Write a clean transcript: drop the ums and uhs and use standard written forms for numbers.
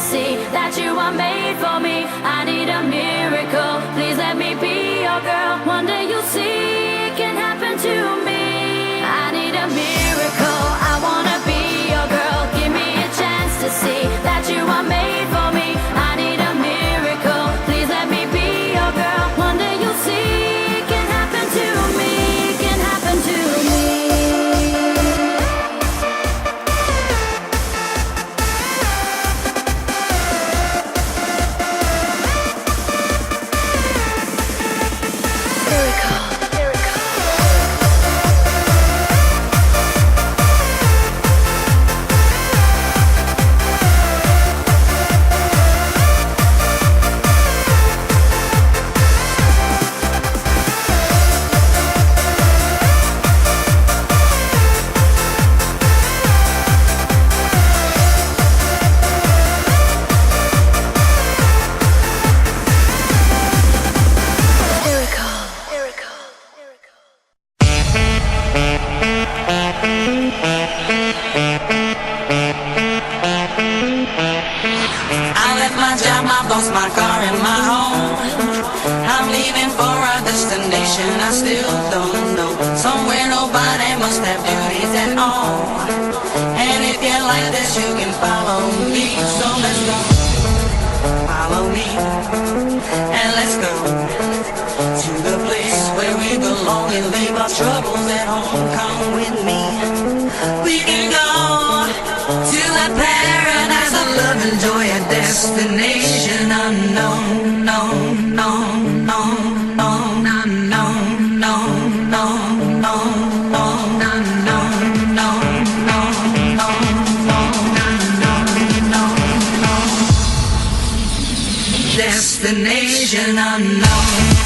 see that you are made for me. I need a miracle, please let me be your girl. One day you'll see it can happen to me. I need a miracle, I wanna be your girl. Give me a chance to see that you are made for me. I need a miracle, please let me be your girl. One day you'll see it can happen to me, it can happen to me. My car and my home. I'm leaving for a destination I still don't know. Somewhere nobody must have duties at all. And if you like this, you can follow me. So let's go. Follow me. And let's go to the place where we belong and leave our troubles at home. Come with me. We can go to a paradise of love and joy, a destination unknown, no, no, no, no, no, no, no, no, no, no, no, destination unknown.